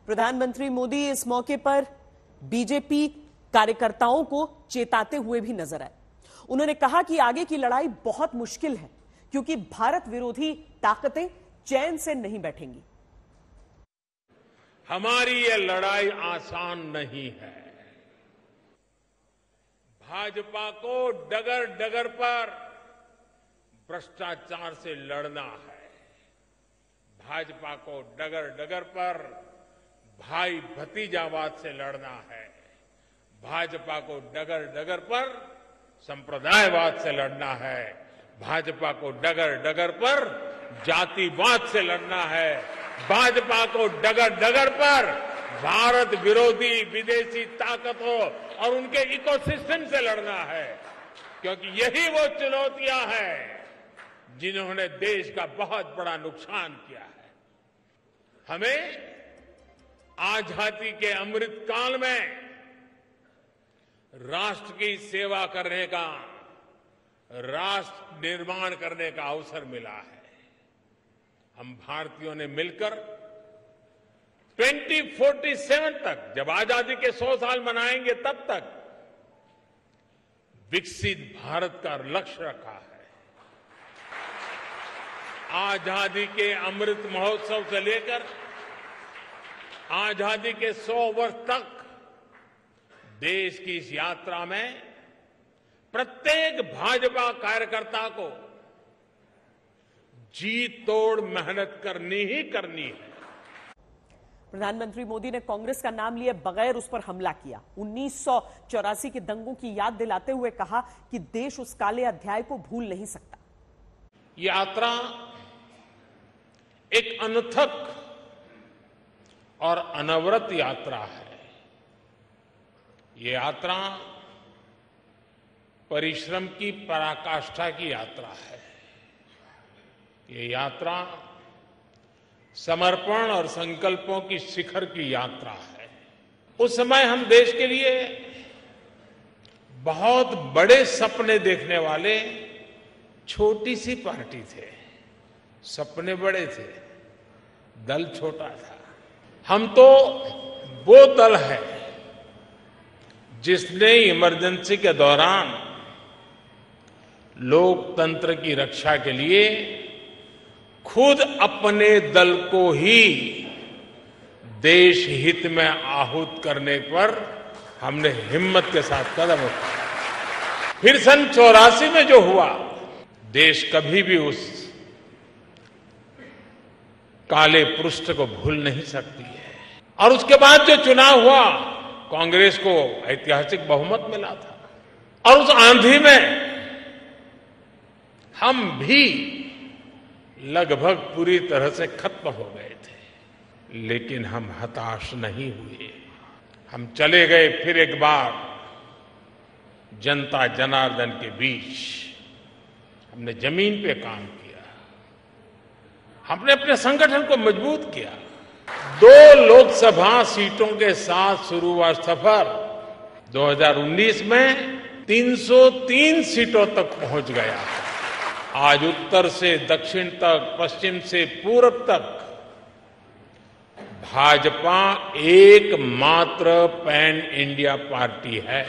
प्रधानमंत्री मोदी इस मौके पर बीजेपी कार्यकर्ताओं को चेताते हुए भी नजर आए। उन्होंने कहा कि आगे की लड़ाई बहुत मुश्किल है क्योंकि भारत विरोधी ताकतें चैन से नहीं बैठेंगी। हमारी ये लड़ाई आसान नहीं है। भाजपा को डगर डगर पर भ्रष्टाचार से लड़ना है। भाजपा को डगर डगर पर भाई भतीजावाद से लड़ना है। भाजपा को डगर डगर पर संप्रदायवाद से लड़ना है। भाजपा को डगर डगर पर जातिवाद से लड़ना है। भाजपा को डगर डगर पर भारत विरोधी विदेशी ताकतों और उनके इकोसिस्टम से लड़ना है, क्योंकि यही वो चुनौतियां हैं जिन्होंने देश का बहुत बड़ा नुकसान किया है। हमें आजादी के अमृत काल में राष्ट्र की सेवा करने का, राष्ट्र निर्माण करने का अवसर मिला है। हम भारतीयों ने मिलकर 2047 तक, जब आजादी के 100 साल मनाएंगे, तब तक विकसित भारत का लक्ष्य रखा है। आजादी के अमृत महोत्सव से लेकर आजादी के 100 वर्ष तक देश की इस यात्रा में प्रत्येक भाजपा कार्यकर्ता को जी तोड़ मेहनत करनी ही करनी है। प्रधानमंत्री मोदी ने कांग्रेस का नाम लिए बगैर उस पर हमला किया। 1984 के दंगों की याद दिलाते हुए कहा कि देश उस काले अध्याय को भूल नहीं सकता। यात्रा एक अनथक और अनवरत यात्रा है। ये यात्रा परिश्रम की पराकाष्ठा की यात्रा है। ये यात्रा समर्पण और संकल्पों की शिखर की यात्रा है। उस समय हम देश के लिए बहुत बड़े सपने देखने वाले छोटी सी पार्टी थे। सपने बड़े थे, दल छोटा था। हम तो वो दल है जिसने इमरजेंसी के दौरान लोकतंत्र की रक्षा के लिए खुद अपने दल को ही देश हित में आहूत करने पर हमने हिम्मत के साथ कदम उठाया। फिर सन 84 में जो हुआ, देश कभी भी उस काले पृष्ठ को भूल नहीं सकती है। और उसके बाद जो चुनाव हुआ, कांग्रेस को ऐतिहासिक बहुमत मिला था और उस आंधी में हम भी लगभग पूरी तरह से खत्म हो गए थे, लेकिन हम हताश नहीं हुए। हम चले गए फिर एक बार जनता जनार्दन के बीच। हमने जमीन पे काम किया, हमने अपने संगठन को मजबूत किया। 2 लोकसभा सीटों के साथ शुरू हुआ सफर 2019 में 303 सीटों तक पहुंच गया। आज उत्तर से दक्षिण तक, पश्चिम से पूरब तक भाजपा एकमात्र पैन इंडिया पार्टी है।